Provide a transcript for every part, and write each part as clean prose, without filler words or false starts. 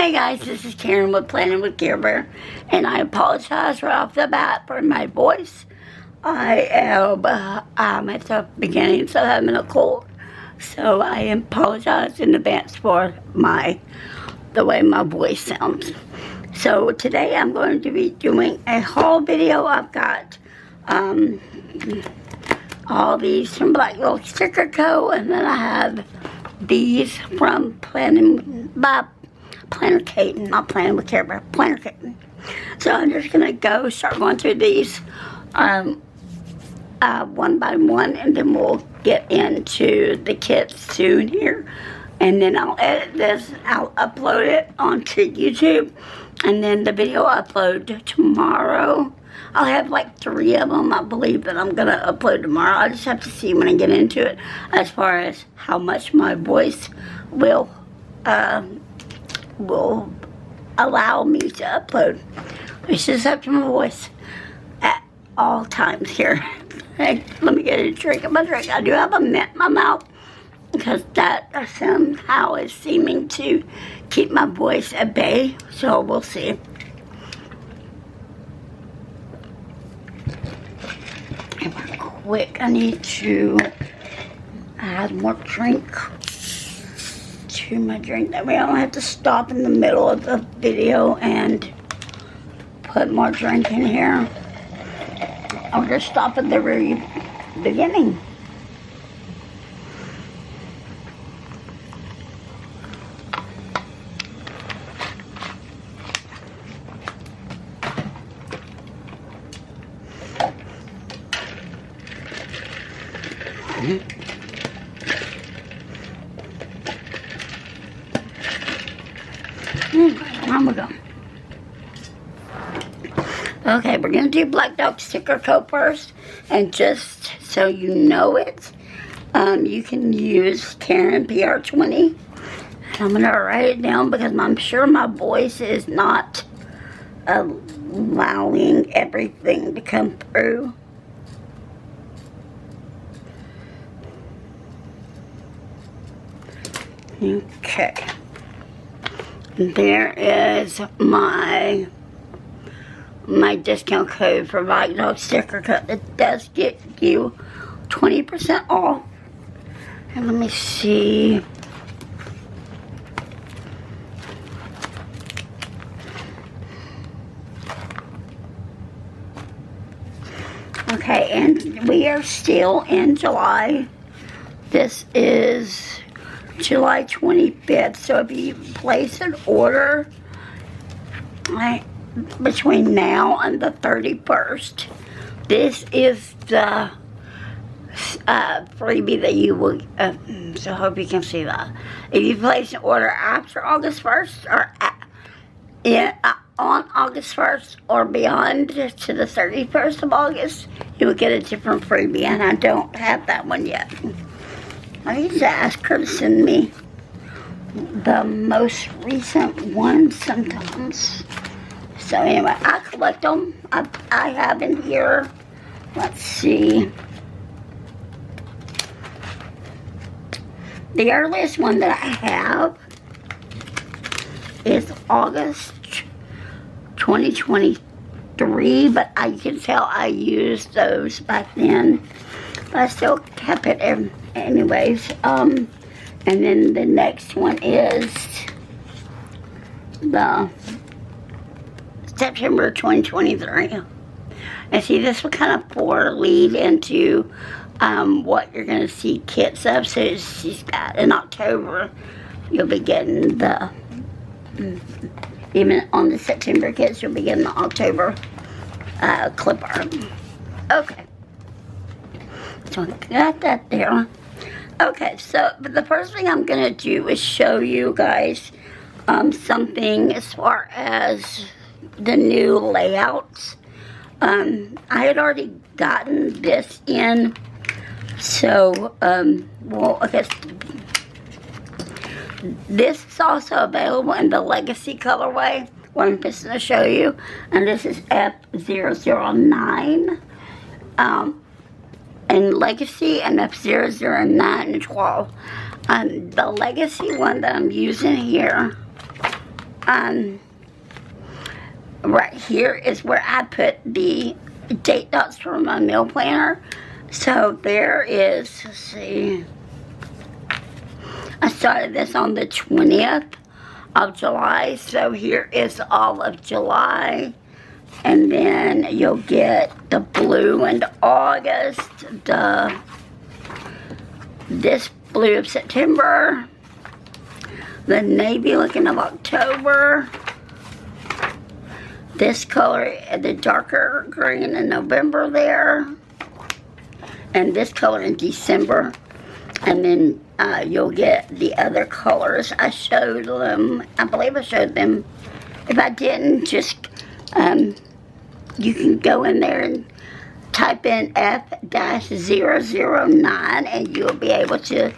Hey guys, this is Karen with Planning with Care Bear, and I apologize right off the bat for my voice. I am at the beginning, so having a cold, so I apologize in advance for the way my voice sounds. So today I'm going to be doing a haul video. I've got all these from Black Little Sticker Co., and then I have these from Planning Caden, not Planning with Care Bear, Planner Caden. So I'm just gonna start going through these one by one, and then we'll get into the kits soon here. And then I'll edit this, I'll upload it onto YouTube, and then the video I'll upload tomorrow. I'll have like 3 of them, I believe, that I'm gonna upload tomorrow. I just have to see when I get into it as far as how much my voice will allow me to upload. It's just up to my voice at all times here. Hey, let me get a drink of my drink. I do have a mint in my mouth because that somehow is seeming to keep my voice at bay, so we'll see. Quick, I need to add more drink to my drink. That way I don't have to stop in the middle of the video and put more drink in here. I'll just stop at the very beginning. On we go. Okay, we're going to do Black Dog Sticker Co. first. And just so you know it, you can use Karen PR20. I'm going to write it down because I'm sure my voice is not allowing everything to come through. Okay. There is my discount code for Black Dog Sticker Co. It does get you 20% off. And let me see. Okay, and we are still in July. This is July 25th, so if you place an order between now and the 31st, this is the freebie that you will, so I hope you can see that. If you place an order after August 1st, or on August 1st, or beyond to the 31st of August, you will get a different freebie, and I don't have that one yet. I need to ask her to send me the most recent one sometimes. So anyway, I collect them. I have in here, let's see. The earliest one that I have is August 2023, but I can tell I used those back then. But I still kept it anyways. And then the next one is the September 2023. And see, this will kind of lead into what you're going to see kits of. So she's got in October, you'll be getting the, even on the September kits, you'll be getting the October clip art. Okay. So I got that there. Okay, so the first thing I'm going to do is show you guys something as far as the new layouts. I had already gotten this in, so, well, I guess this is also available in the Legacy colorway, what I'm just going to show you, and this is F009. And Legacy and F009 and 12. The Legacy one that I'm using here right here is where I put the date dots for my meal planner. So there is, let's see, I started this on the 20th of July. So here is all of July. And then you'll get the blue in August, this blue of September, the navy looking of October, this color, the darker green in November there, and this color in December. And then you'll get the other colors. I showed them, I believe I showed them. If I didn't, just, you can go in there and type in F-009 and you'll be able to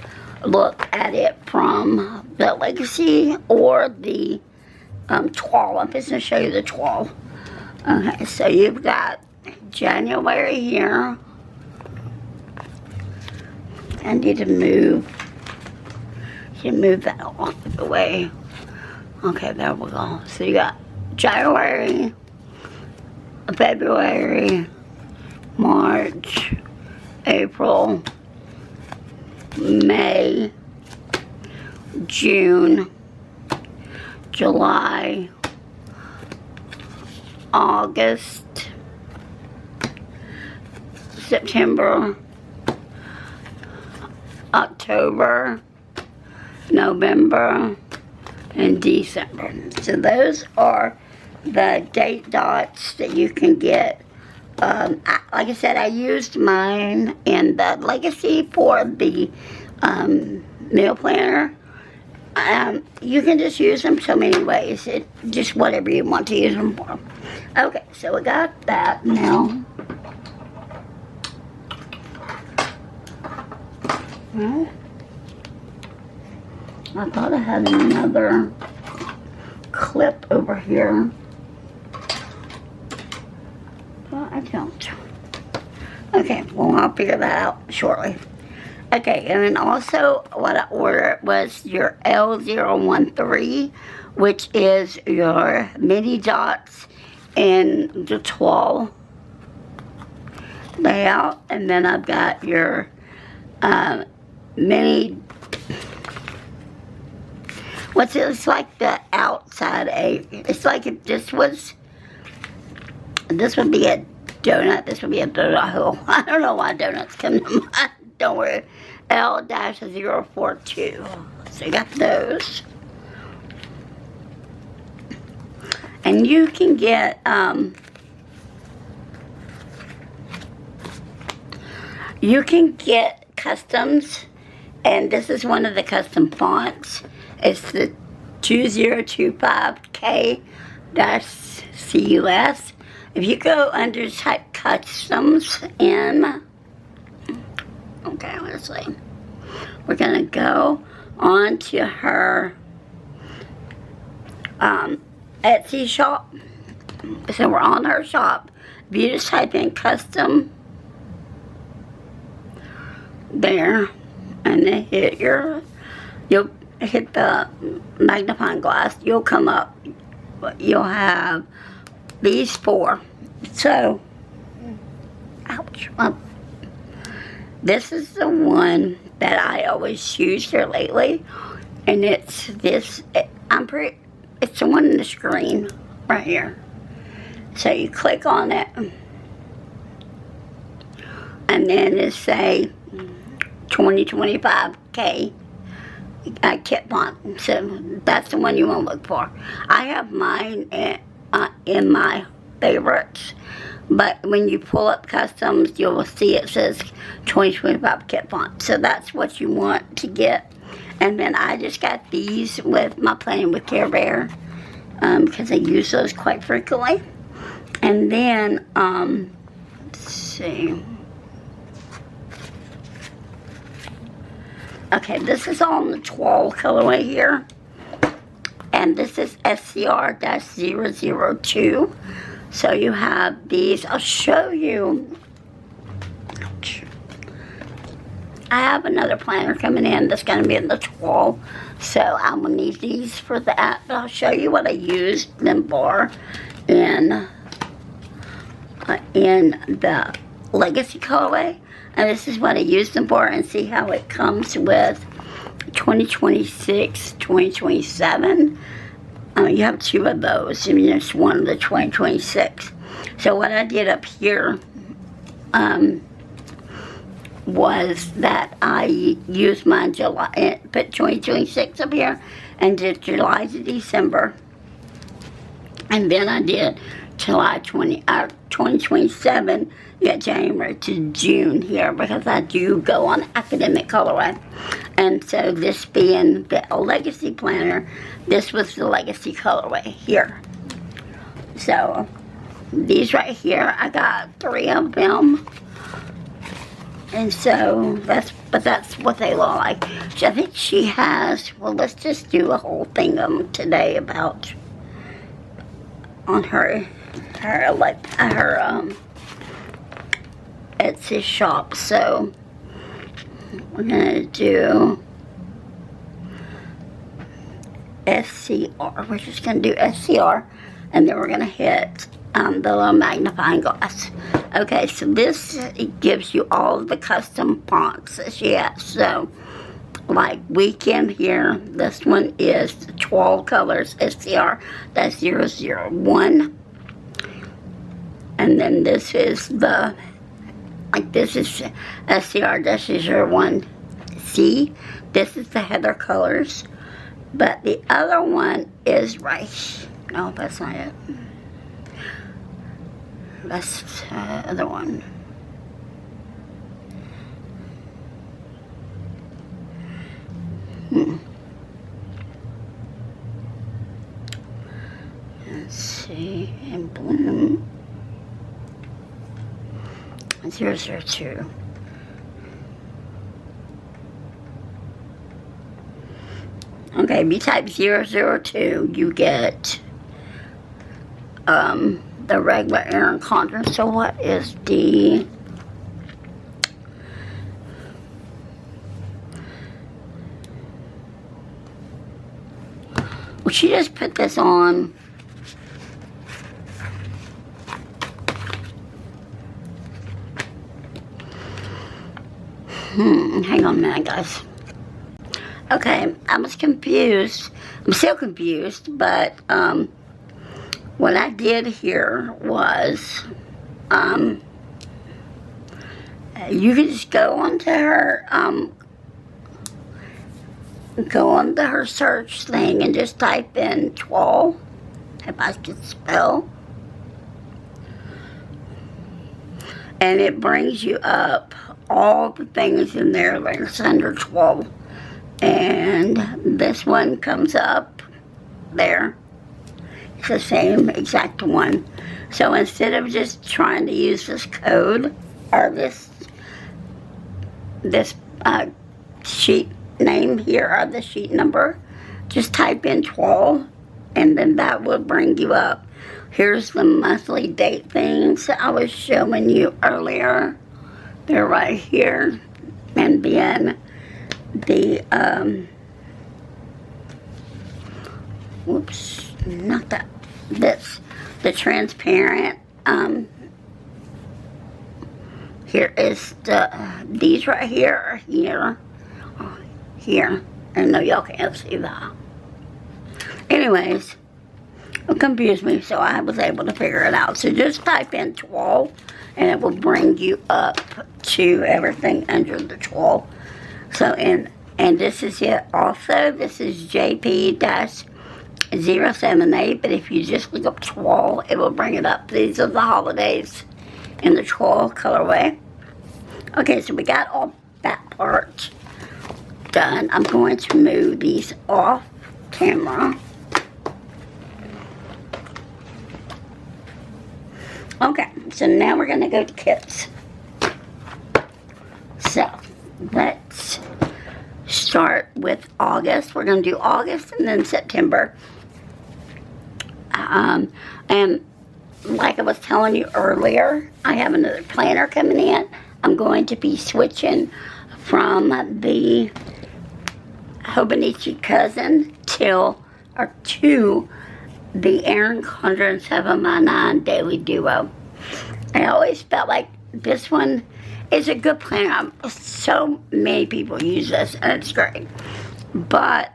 look at it from the Legacy or the 12. I'm just going to show you the 12. Okay, so you've got January here. I need to move. You move that off the way. Okay, there we go. So you got January, February, March, April, May, June, July, August, September, October, November, and December. So those are the date dots that you can get. Like I said, I used mine in the Legacy for the meal planner. You can just use them so many ways. It just whatever you want to use them for. Okay, so we got that now. Well, I thought I had another clip over here. Well, I don't. Okay, well, I'll figure that out shortly. Okay, and then also what I ordered was your L013, which is your mini dots in the 12 layout. And then I've got your mini, what's it? It's like the outside it's like if this would be a donut, this would be a donut hole. I don't know why donuts come to mind. Don't worry. L-042. So you got those. And you can get, customs, and this is one of the custom fonts. It's the 2025K-CUS. If you go under type customs in, okay, let's see. We're gonna go on to her Etsy shop. So we're on her shop. If you just type in custom there, and then you'll hit the magnifying glass, you'll come up, you'll have these four. So, ouch. This is the one that I always use here lately, and it's this, it's the one in the screen right here. So you click on it, and then it say 2025K kit font. So that's the one you want to look for. I have mine in my favorites, but when you pull up customs, you will see it says 2025 kit font. So that's what you want to get. And then I just got these with my Planning with Care Bear, because I use those quite frequently. And then, let's see. Okay, this is on the 12 colorway here. And this is SCR-002. So you have these. I'll show you. I have another planner coming in that's going to be in the 12. So I'm going to need these for that. But I'll show you what I used them for in the Legacy colorway. And this is what I used them for, and see how it comes with 2026, 2027. You have two of those, and it's one of the 2026. So what I did up here was that I used my July, put 2026 up here, and did July to December. And then I did July 2027, yeah, January to June here, because I do go on academic colorway. And so this being the Legacy planner, this was the Legacy colorway here. So these right here, I got 3 of them. And so that's what they look like. So I think she has, well, let's just do a whole thing of them today about on her Etsy shop. So we're gonna do SCR. We're just gonna do SCR, and then we're gonna hit the little magnifying glass. Okay, so this, it gives you all of the custom fonts that she has. So like Weekend here, this one is 12 colors SCR, that's 001. And then this is the, like this is SCR, this is 01C. This is the Heather colors. But the other one is right, no, that's not it. That's the other one. Let's see, in Bloom. 002. Okay, if you type 002, you get the regular Erin Condren. So what is the well, she just put this on. Hang on a minute, guys. Okay, I was confused. I'm still confused, but what I did here was you can just go onto her search thing and just type in Twal, if I could spell, and it brings you up all the things in there that's under 12. And this one comes up there. It's the same exact one. So instead of just trying to use this code or this sheet name here or the sheet number, just type in 12, and then that will bring you up. Here's the monthly date things I was showing you earlier. They're right here. And then the whoops, not that, this, the transparent, here is the, these right here are here. I know y'all can't see that. Anyways, it confused me, so I was able to figure it out. So just type in 12, and it will bring you up to everything under the 12. So, and this is it also. This is JP-078, but if you just look up 12, it will bring it up. These are the holidays in the 12 colorway. Okay, so we got all that part done. I'm going to move these off camera. Okay, so now we're going to go to kits. So, let's start with August. We're going to do August and then September. And like I was telling you earlier, I have another planner coming in. I'm going to be switching from the Hobonichi cousin to the Erin Condren 7x9 Daily Duo. I always felt like this one is a good planner. So many people use this and it's great. But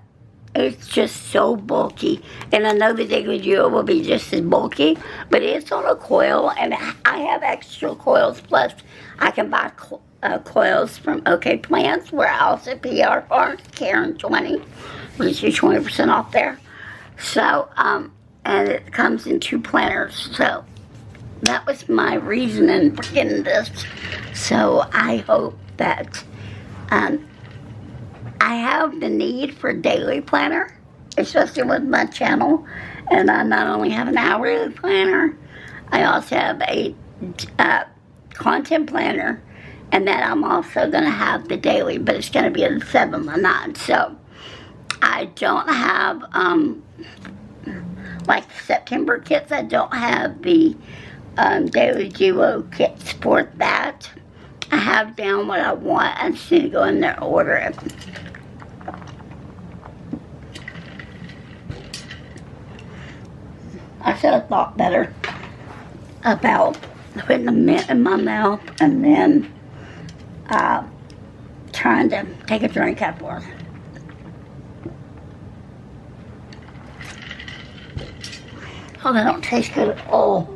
it's just so bulky. And I know the Daily Duo will be just as bulky, but it's on a coil and I have extra coils. Plus I can buy coils from OK Plants, where I also PR for Karen 20, which is 20% off there. So, and it comes in 2 planners. So that was my reasoning for getting this. So I hope that I have the need for a daily planner, especially with my channel. And I not only have an hourly planner, I also have a content planner. And then I'm also going to have the daily, but it's going to be a 7x9. So I don't have, like September kits, I don't have the Daily Duo kits for that. I have down what I want. I just need to go in there and order it. I should have thought better about putting a mint in my mouth and then trying to take a drink afterwards. Oh, they don't taste good at all.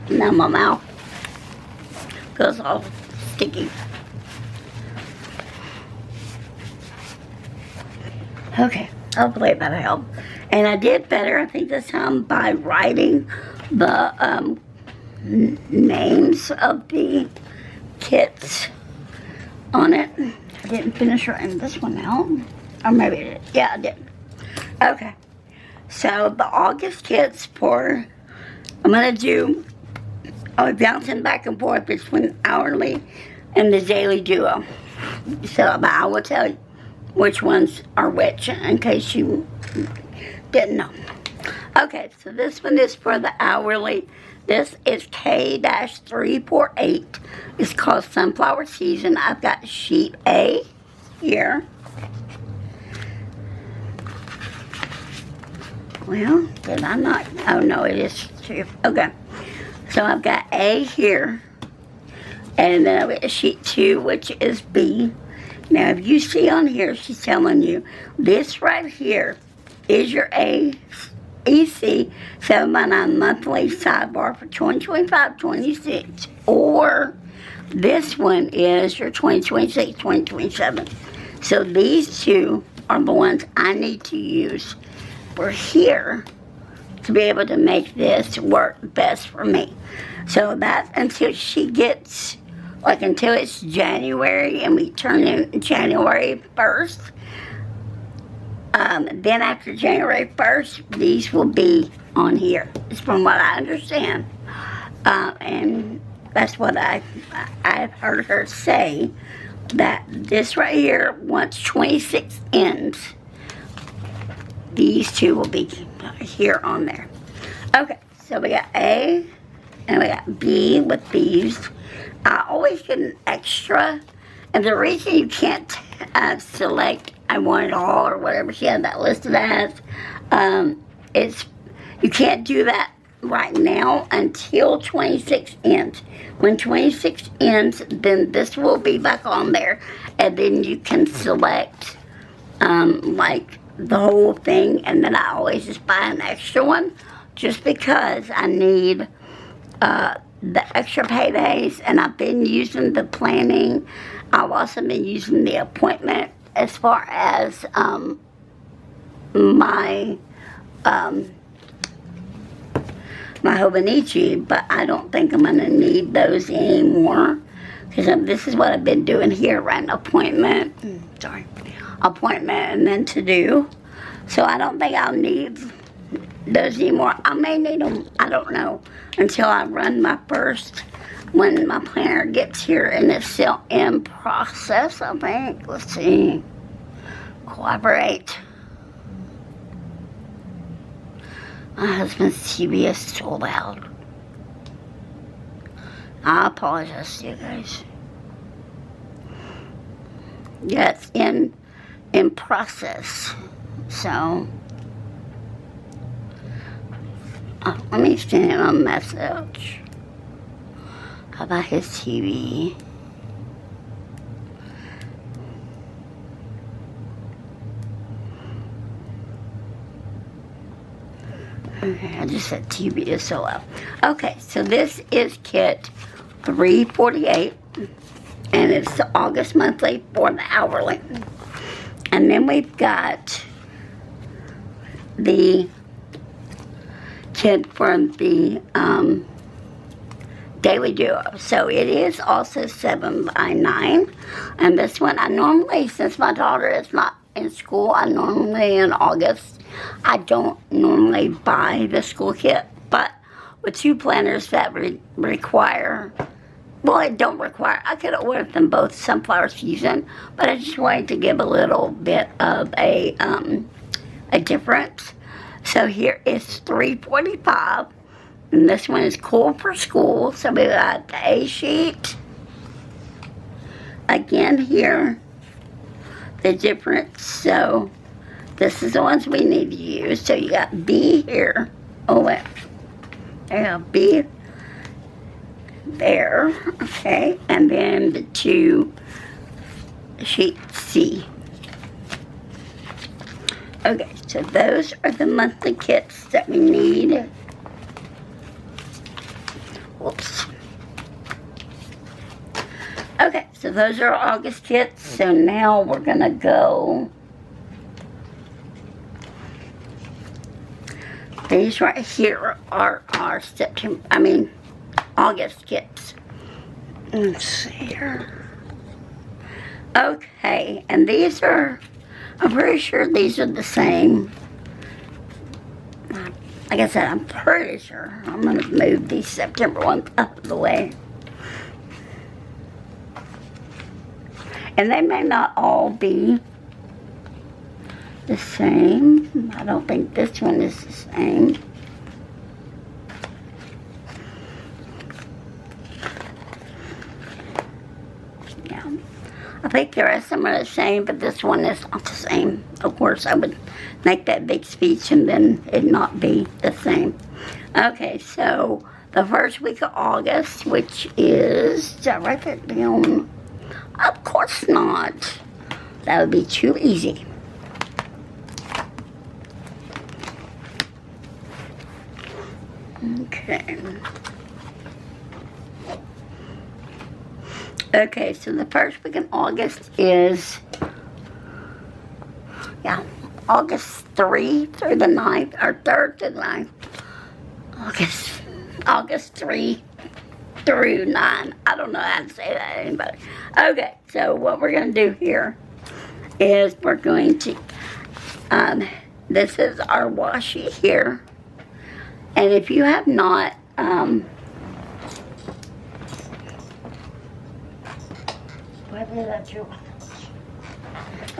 Now my mouth goes all sticky. Okay, hopefully that'll help. And I did better, I think this time, by writing the names of the kits on it. I didn't finish writing this one out. Or maybe I did. Yeah, I did. Okay. So the August kits for, I'm going to do, bouncing back and forth between hourly and the Daily Duo. So, but I will tell you which ones are which in case you didn't know. Okay, so this one is for the hourly. This is K-348. It's called Sunflower Season. I've got sheet A here. Well, did I not? Oh, no, it is two. Okay. So I've got A here. And then I've got sheet 2, which is B. Now, if you see on here, she's telling you, this right here is your EC 7x9 monthly sidebar for 2025-26. Or this one is your 2026-2027. So these two are the ones I need to use for here to be able to make this work best for me. So that's until she gets, like until it's January and we turn in January 1st. Then after January 1st, these will be on here. It's from what I understand. And that's what I've heard her say, that this right here, once 26 ends, these two will be here on there. Okay, so we got A and we got B with these. I always get an extra, and the reason you can't select I want it all or whatever she had that listed as, is you can't do that right now until 26 ends. When 26 ends, then this will be back on there, and then you can select like the whole thing, and then I always just buy an extra one just because I need the extra paydays, and I've been using the planning. I've also been using the appointment as far as my Hobonichi, but I don't think I'm going to need those anymore, because this is what I've been doing here, right? Appointment and then to do. So I don't think I'll need those anymore. I may need them, I don't know, until I run my first, when my planner gets here and it's still in process, I think. Let's see. Collaborate. My husband's TV is so loud. I apologize to you guys. Yeah, it's in process. So, let me send him a message about his TV. Okay, I just said TV is so low. Okay, so this is kit 348, and it's the August monthly for the hourly. And then we've got the kit from the daily duo. So it is also 7 by 9. And this one, I normally, since my daughter is not in school, I normally in August, I don't normally buy the school kit. But with 2 planners that require, well, it don't require, I could have ordered them both Sunflower Fusion, but I just wanted to give a little bit of a difference. So here is $3.45, and this one is Cool for School. So we got the A sheet. Again here, the difference. So this is the ones we need to use. So you got B here. Oh wait, there you go, B there. Okay, and then the 2 sheet C. Okay, so those are the monthly kits that we need. Whoops. Okay, so those are August kits. So now we're gonna go. These right here are our August kits. Let's see here. Okay, and these are, I'm pretty sure these are the same. Like I said, I'm pretty sure. I'm going to move these September ones out of the way. And they may not all be the same. I don't think this one is the same. Yeah. I think the rest of them are the same, but this one is not the same. Of course, I would make that big speech and then it not be the same. Okay, so the first week of August, which is, did I write that down? Of course not. That would be too easy. Okay. Okay, so the first week in August is, August 3 through the 9th, or 3rd to the 9th. August 3 through 9. I don't know how to say that to anybody. Okay, so what we're going to do here is we're going to, this is our washi here. And if you have not, oh,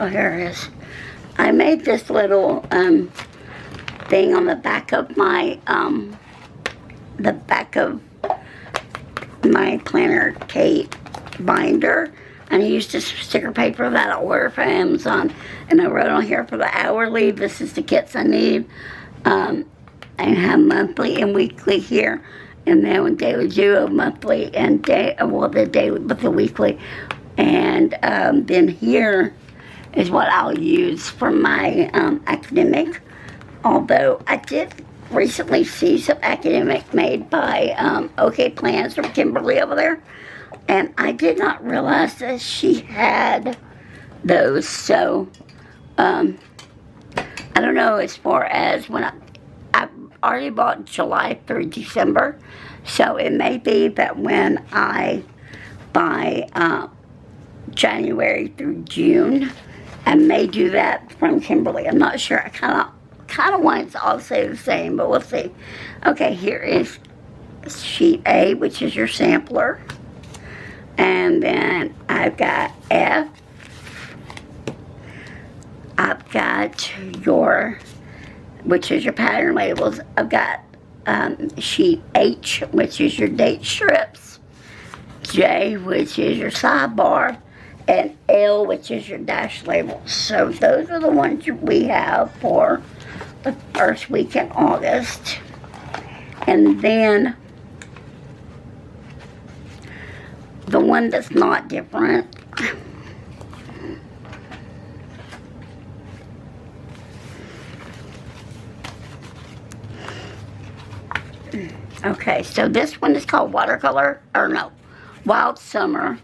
here it is. I made this little thing on the back of my Planner Kate binder, and I used this sticker paper that I ordered from Amazon, and I wrote on here for the hourly, this is the kits I need. I have monthly and weekly here, and then with daily duo, monthly and the daily, but the weekly, and then here is what I'll use for my academic. Although I did recently see some academic made by OK Plans from Kimberly over there, and I did not realize that she had those. So I don't know as far as when I already bought July through December, so it may be that when I buy January through June, I may do that from Kimberly. I'm not sure. I kind of want it to all say the same, but we'll see. Okay, here is sheet A, which is your sampler, and then I've got F. I've got your, which is your pattern labels. I've got sheet H, which is your date strips. J, which is your sidebar, and L, which is your dash labels. So those are the ones we have for the first week in August. And then the one that's not different, okay, so this one is called Watercolor, or no, Wild Summer.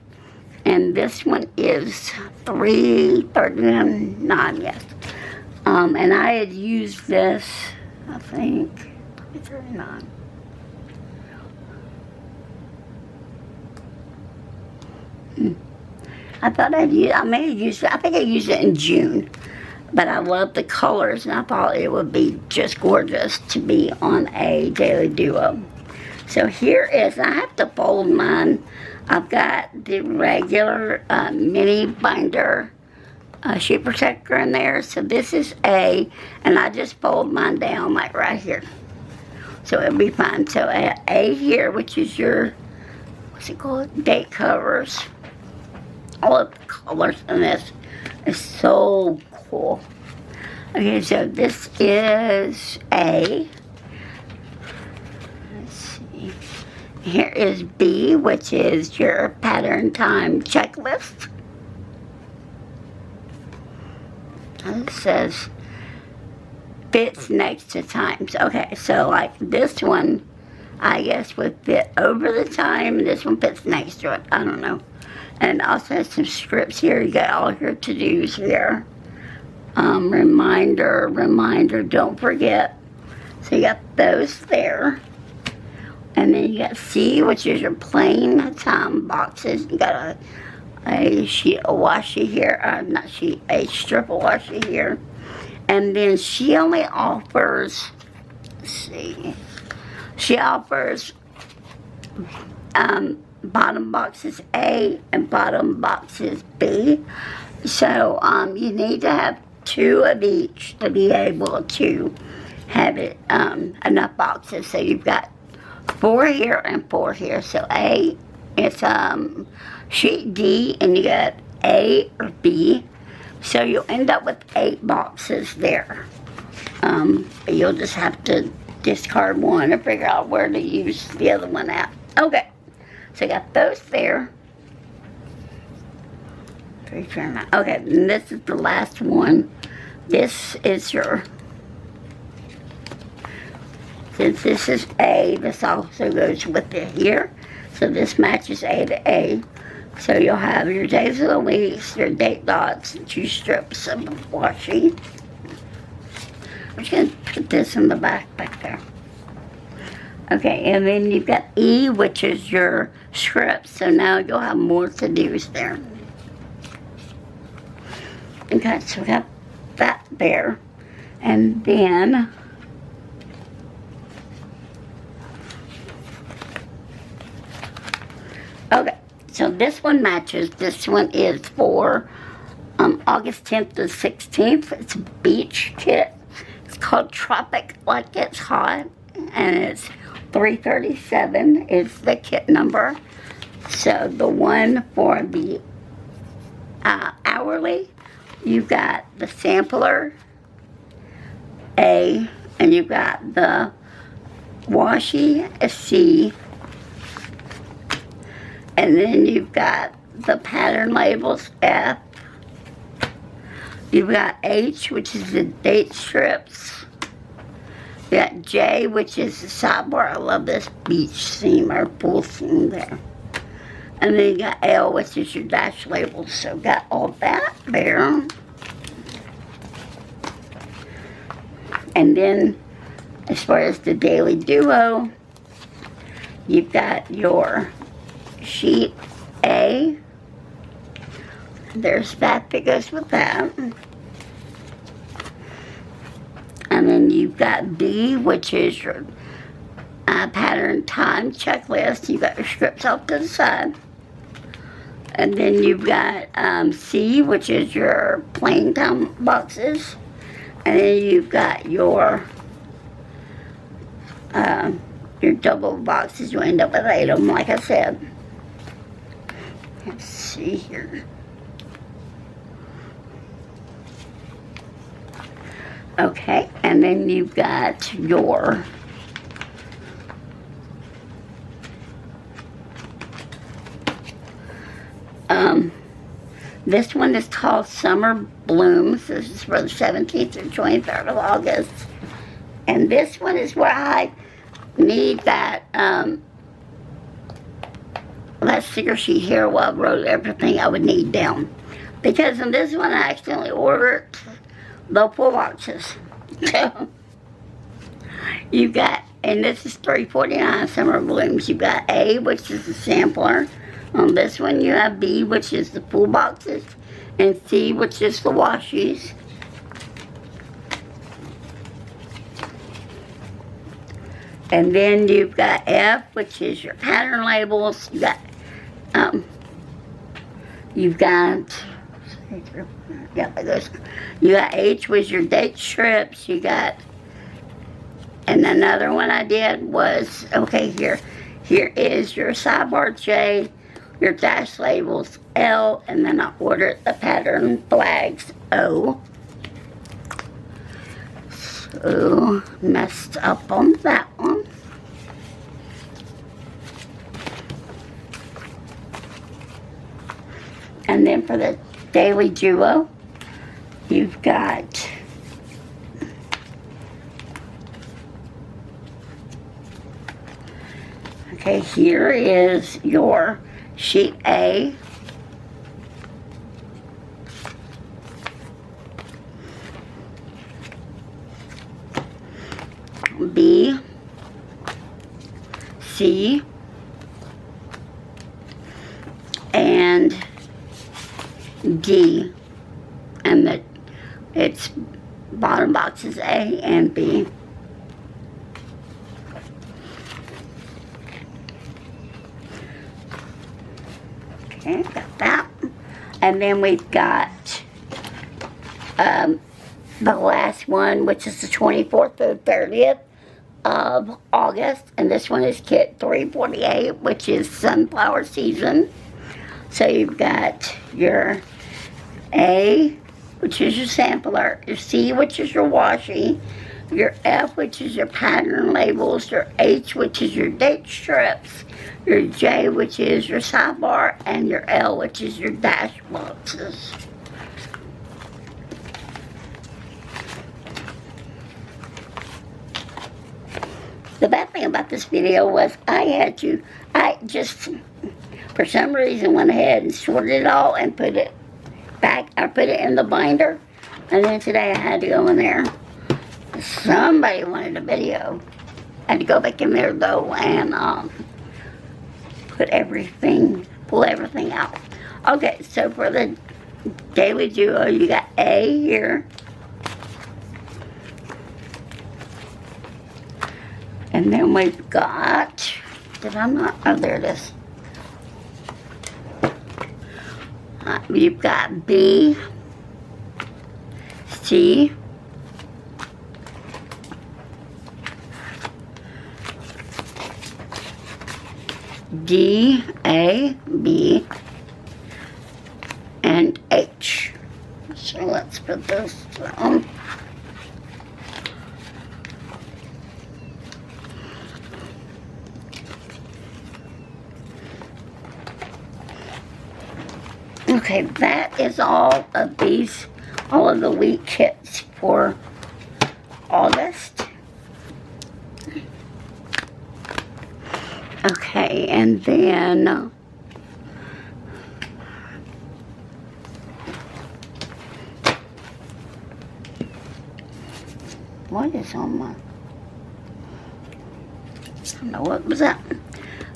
And this one is $3.39, yes. And I had used this, I think, $3.39. I thought I may have used it, I think I used it in June. But I love the colors, and I thought it would be just gorgeous to be on a daily duo. So here is, I have to fold mine. I've got the regular mini binder sheet protector in there. So this is A, and I just fold mine down like right here. So it'll be fine. So A here, which is your, what's it called? Date covers. All of the colors in this is so cool. Okay, so this is A. Let's see. Here is B, which is your pattern time checklist. And it says fits next to times. Okay, so like this one, I guess would fit over the time, and this one fits next to it. I don't know. And also has some scripts here. You got all your to-dos here. Reminder, don't forget. So you got those there. And then you got C, which is your plain time boxes. You got a sheet of washi here, not sheet, a strip of washi here. And then she only offers, let's see, she offers bottom boxes A and bottom boxes B. So you need to have 2 of each to be able to have it enough boxes. So you've got 4 here and 4 here. So A, it's sheet D, and you got A or B. So you'll end up with 8 boxes there. But you'll just have to discard one and figure out where to use the other one at. Okay, so I got those there. Okay, and this is the last one. This is your, since this is A, this also goes with it here. So this matches A to A. So you'll have your days of the weeks, your date dots, 2 strips of washi. I'm just going to put this in the back there. Okay, and then you've got E, which is your scripts. So now you'll have more to-dos there. Okay, so we got that there. And then okay, so this one matches. This one is for August 10th to 16th. It's a beach kit. It's called Tropic Like It's Hot, and it's $337 is the kit number. So the one for the hourly, you've got the sampler A, and you've got the washi C, and then you've got the pattern labels F. You've got H, which is the date strips. You got J, which is the sidebar. I love this beach seam or pool seam there. And then you got L, which is your dash labels. So got all that there. And then as far as the daily duo, you've got your sheet A. There's that goes with that. And then you've got B, which is your pattern time checklist. You've got your scripts off to the side. And then you've got C, which is your plain time boxes. And then you've got your double boxes. You end up with 8 of them, like I said. Let's see here. Okay, and then you've got your this one is called Summer Blooms. This is for the 17th through 23rd of August. And this one is where I need that that sticker sheet here where I wrote everything I would need down. Because in this one I accidentally ordered the 4 boxes. So you got, and this is $3.49 Summer Blooms. You got A, which is the sampler. On this one you have B, which is the full boxes, and C, which is the washies. And then you've got F, which is your pattern labels. You got you got H, was your date strips. You got, and another one I did was, okay, here is your sidebar J, your dash labels L, and then I ordered the pattern flags O. So messed up on that one. And then for the Daily Duo, you've got okay, here is your sheet A, B, C, and D, and its bottom box is A and B. Okay, got that. And then we've got the last one, which is the 24th through 30th of August. And this one is kit 348, which is sunflower season. So you've got your A, which is your sampler, your C, which is your washi, your F, which is your pattern labels, your H, which is your date strips, your J, which is your sidebar, and your L, which is your dash boxes. The bad thing about this video was I just, for some reason, went ahead and sorted it all and put it back. I put it in the binder, and then today I had to go in there. Somebody wanted a video. I had to go back in there though and pull everything out. Okay, so for the Daily Duo, you got A here. And then we've got, oh, there it is. You've got B, C, D, A, B, and H. So let's put this down. Okay, that is all of the wheat kits for August. Okay, and then what is on my, I don't know what was that.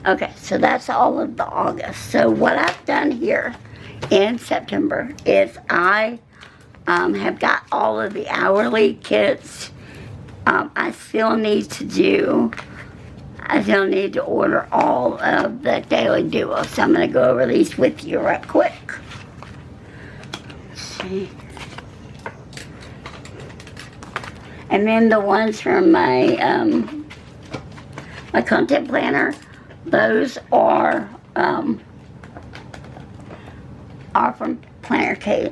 Okay, so that's all of the August. So what I've done here in September is I have got all of the hourly kits. I still need to order all of the Daily Duo. So I'm going to go over these with you right quick. Let's see. And then the ones from my my content planner, those are Kate.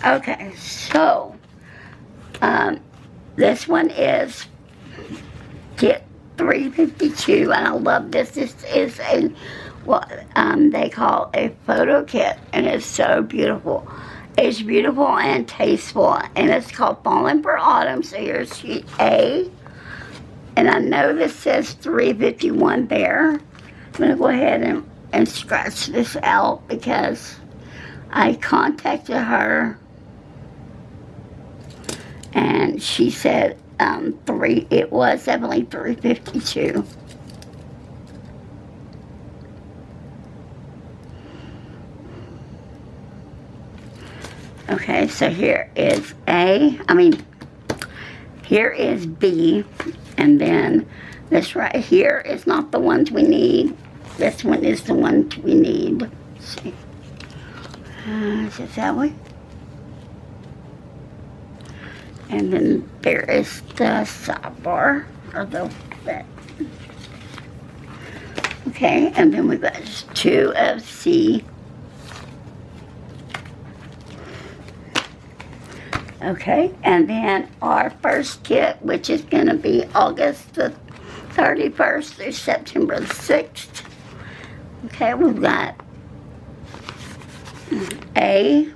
Okay, so this one is kit 352, and I love this. This is a what they call a photo kit, and it's so beautiful. It's beautiful and tasteful, and it's called Falling for Autumn. So here's sheet A, and I know this says 351 there. I'm gonna go ahead and scratch this out because I contacted her and she said it was definitely 352. Okay, so here is here is B, and then this right here is not the ones we need. This one is the one we need. Let's see. Is it that way? And then there is the sidebar, or that. Okay, and then we've got just 2 of C. Okay, and then our first kit, which is going to be August the 31st through September the 6th. Okay, we've got A.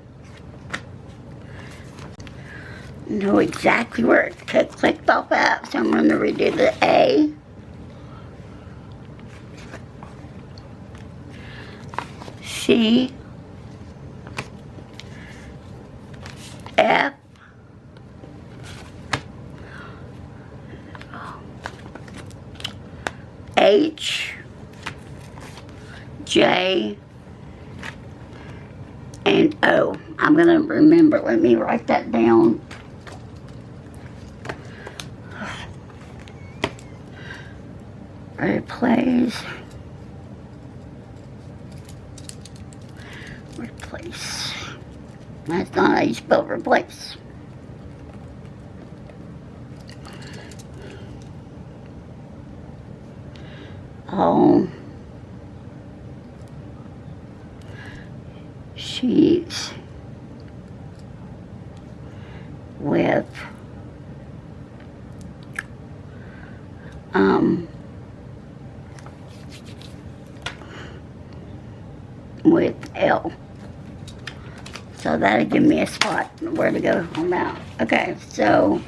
Know exactly where it clicked off at, so I'm going to redo the A. C. F. H. J. And O. I'm going to remember. Let me write that down. Replace. That's not how you spell replace. All sheets with L. So that'll give me a spot where to go on that. Okay, so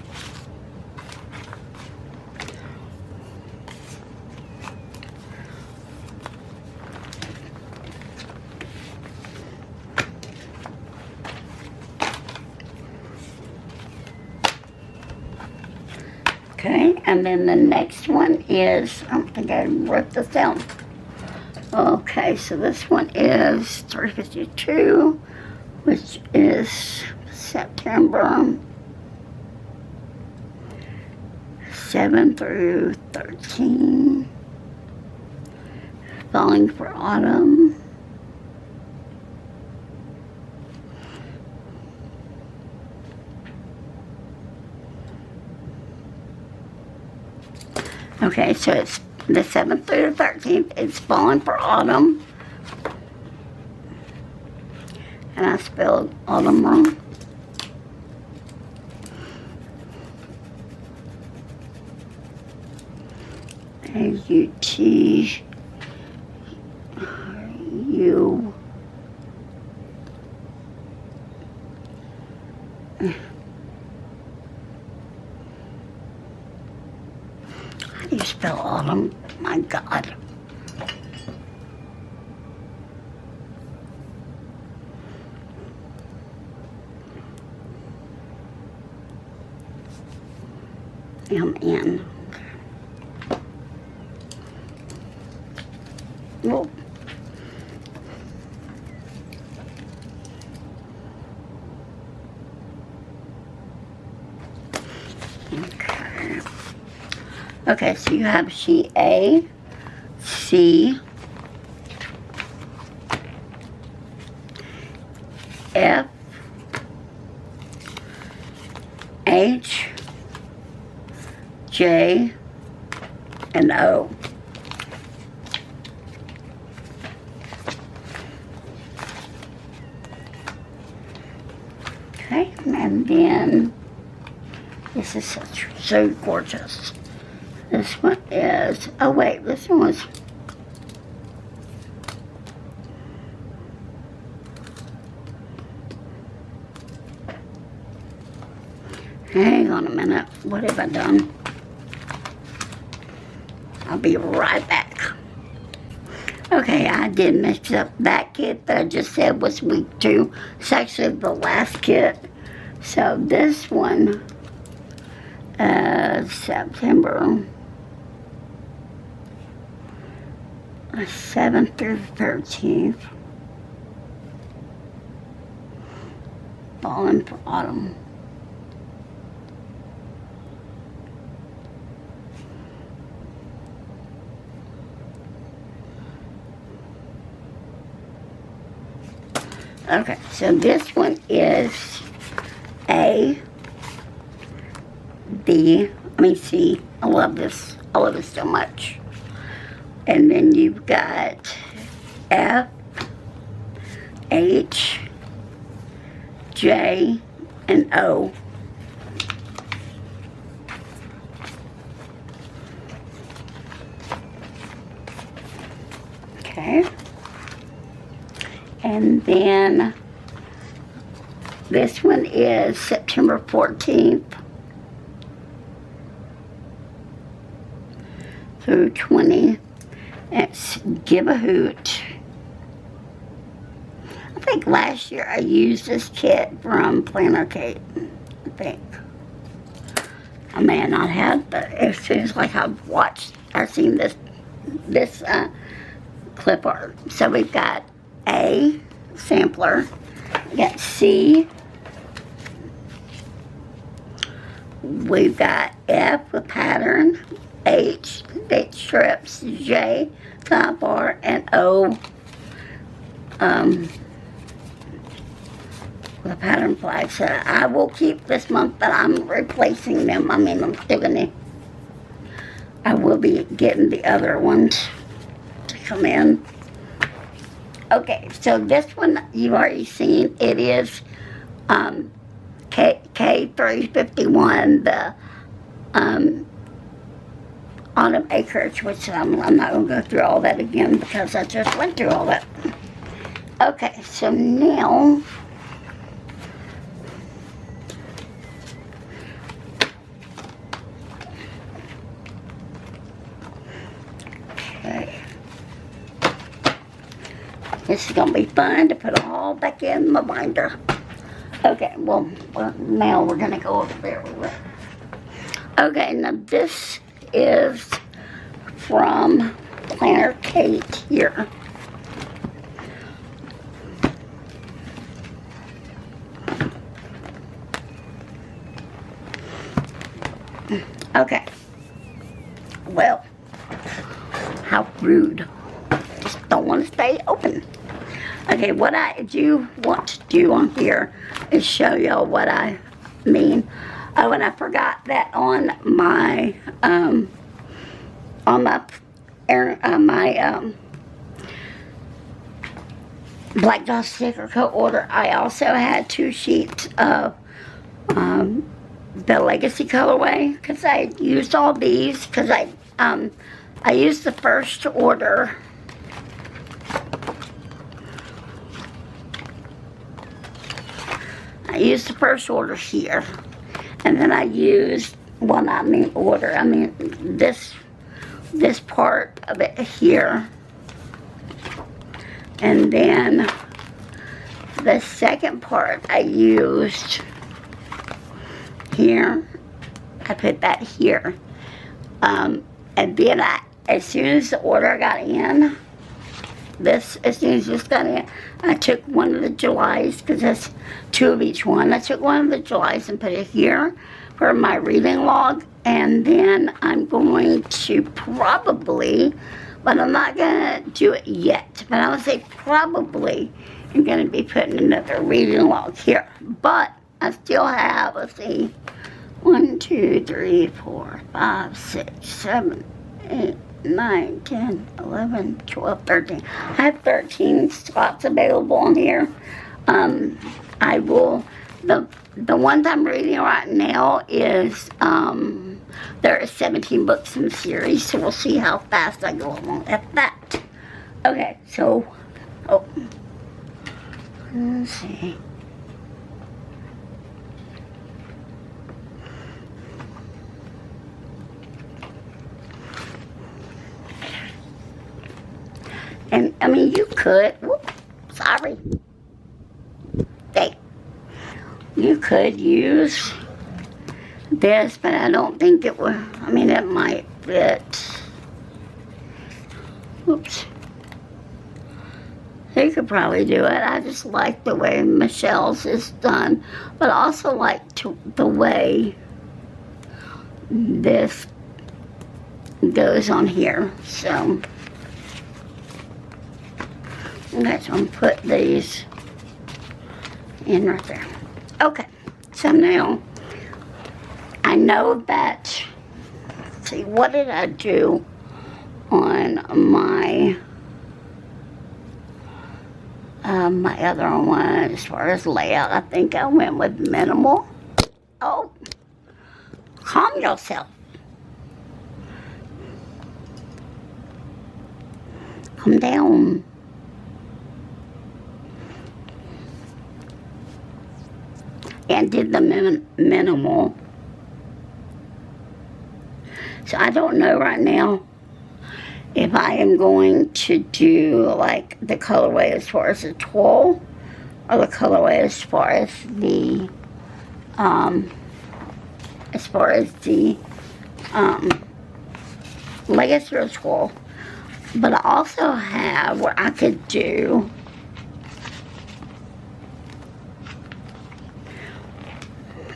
okay, and then the next one is, I don't think I wrote this down. Okay, so this one is 352, which is September 7 through 13. Falling for Autumn. Okay, so it's the 7th through the 13th. It's Falling for Autumn. And I spelled autumn wrong. A-U-T-U. How do you spell autumn? My God. M-N. Whoa. Okay. Okay, so you have sheet A, C, F, H, J, and O. Okay, and then this is so gorgeous. This one is, oh wait, this one was, hang on a minute, what have I done? I'll be right back. Okay, I did mix up that kit that I just said was week 2. It's actually the last kit. So this one, September 7th through the 13th. Fall and autumn. Okay, so this one is A, B, C. I love this. I love it so much. And then you've got F, H, J, and O. Okay. And then this one is September 14th through 20. It's Give a Hoot. I think last year I used this kit from Planner Kate, I think. I may not have, but it seems like I've seen this clip art. So we've got A, sampler, we got C, we've got F with pattern, H, date strips, J, top bar, and O, with a pattern flag. So I will keep this month, but I'm replacing them. I'm still gonna, I will be getting the other ones to come in. Okay, so this one you've already seen. It is K351, the autumn acreage, which I'm not going to go through all that again because I just went through all that. Okay, so now this is going to be fun to put it all back in my binder. Okay, well now we're going to go over there with it. Okay, now this is from Planner Kate here. Okay. Well, how rude. Just don't want to stay open. Okay, what I do want to do on here is show y'all what I mean. Oh, and I forgot that on my Black Dog Sticker Co. order, I also had 2 sheets of the Legacy colorway, because I used all these, because I used the first order. I used the first order here, and then I used, this part of it here, and then the second part I used here. I put that here, and then as soon as the order got in, as soon as this got in, I took one of the Julys, because that's 2 of each one. I took one of the Julys and put it here for my reading log, and then I'm going to probably, but I'm not going to do it yet, but I would say probably I'm going to be putting another reading log here. But I still have, let's see, 1, 2, 3, 4, 5, 6, 7, 8, 9, 10, 11, 12, 13. I have 13 slots available on here. the ones I'm reading right now is, there are 17 books in the series, so we'll see how fast I go along at that. Okay, so, let's see. And, I mean, you could, whoop, sorry. You could use this, but I don't think it would. I mean, it might fit. Oops. You could probably do it. I just like the way Michelle's is done, but I also like the way this goes on here. So, okay, so I'm gonna put these in right there. Okay, so now I know that, see, what did I do on my my other one as far as layout? I think I went with minimal. Oh, calm yourself. Calm down. And did the minimal. So I don't know right now if I am going to do like the colorway as far as the twill or the colorway as far as the legacy or twill. But I also have what I could do.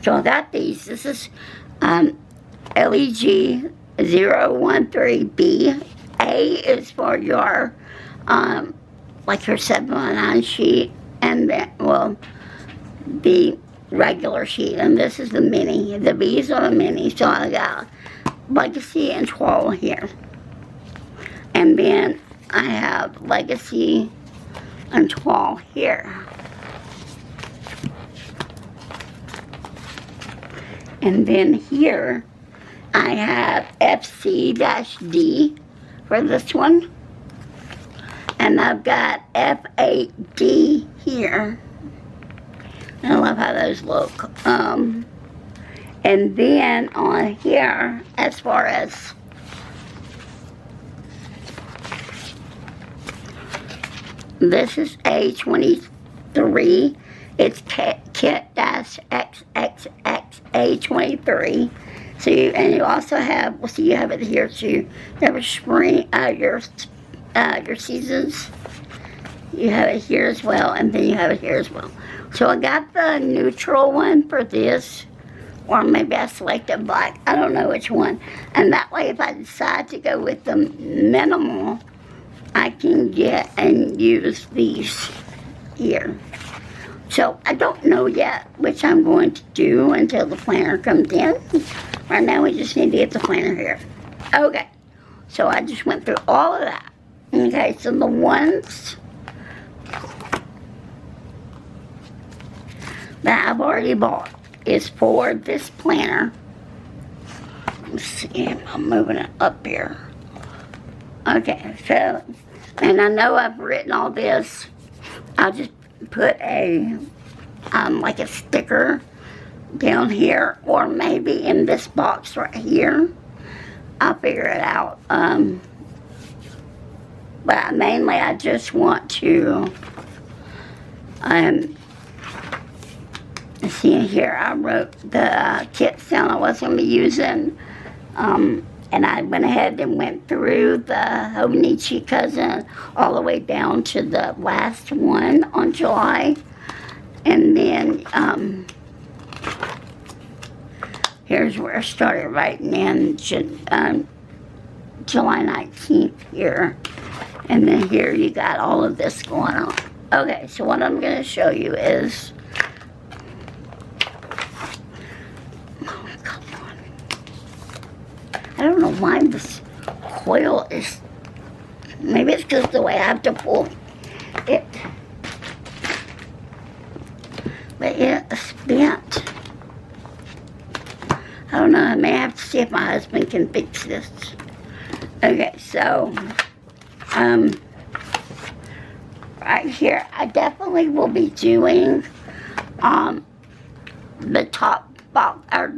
So I got these. This is LEG 013B. A is for your, like your 7x9 sheet, and then, well, the regular sheet, and this is the mini. The B's are the mini, so I got Legacy and Twill here. And then I have Legacy and Twill here. And then here, I have FC-D for this one. And I've got F8D here. I love how those look. And then on here, as far as this is A23. It's Kit-XXXA23. So you also have, well, see, you have it here too. You have a spring, your seasons. You have it here as well, and then you have it here as well. So I got the neutral one for this, or maybe I selected black. I don't know which one. And that way, if I decide to go with the minimal, I can get and use these here. So I don't know yet which I'm going to do until the planner comes in. Right now we just need to get the planner here. Okay, so I just went through all of that. Okay, so the ones that I've already bought is for this planner. Let's see, I'm moving it up here. Okay, so, and I know I've written all this. I'll just put a, like a sticker down here, or maybe in this box right here. I'll figure it out. But mainly I just want to, see here, I wrote the kits down I was going to be using. And I went ahead and went through the Hobonichi cousin all the way down to the last one on July. And then here's where I started writing in July 19th here. And then here you got all of this going on. Okay, so what I'm going to show you is, I don't know why this coil is, maybe it's because the way I have to pull it. but it's bent. I don't know, I may have to see if my husband can fix this. Okay, so, right here, I definitely will be doing, the top box, or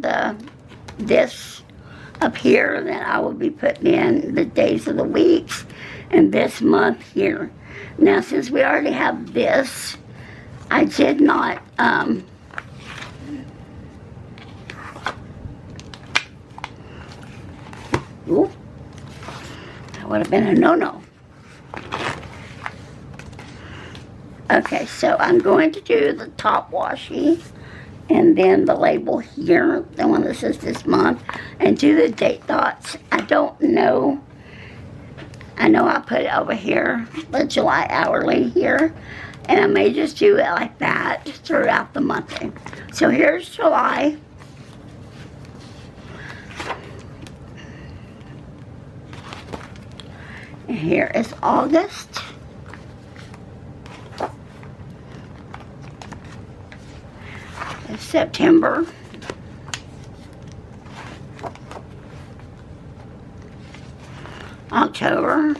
this up here, then I will be putting in the days of the weeks, and this month here. Now, since we already have this, I did not, ooh, that would have been a no-no. Okay, so I'm going to do the top washi, and then the label here, the one that says this month, and do the date dots. I don't know. I know I put it over here, the July hourly here, and I may just do it like that throughout the month. So here's July. And here is August. And September. October.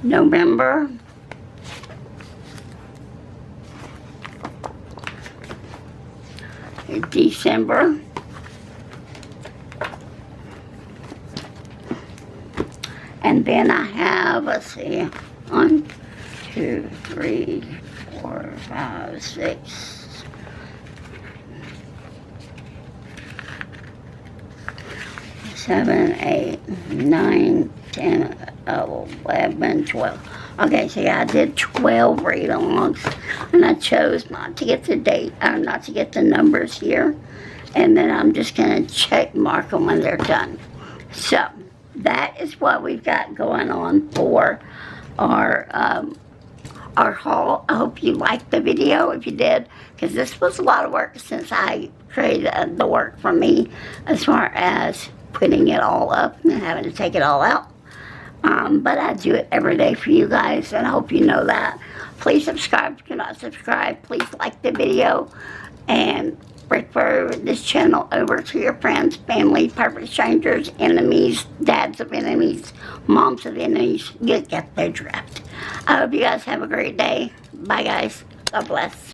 November. December. And then I have, let's see, 1, 2, 3, 4, 5, 6, 7, 8, 9, 10, 11, 12. Okay, so yeah, I did 12 read-alongs, and I chose not to get the date, or not to get the numbers here, and then I'm just going to check mark them when they're done. So that is what we've got going on for our haul. I hope you liked the video. If you did, because this was a lot of work since I created the work for me, as far as putting it all up and having to take it all out. But I do it every day for you guys, and I hope you know that. Please subscribe if you're not subscribed. Please like the video, and refer this channel over to your friends, family, perfect strangers, enemies, dads of enemies, moms of enemies. Get their drift. I hope you guys have a great day. Bye, guys. God bless.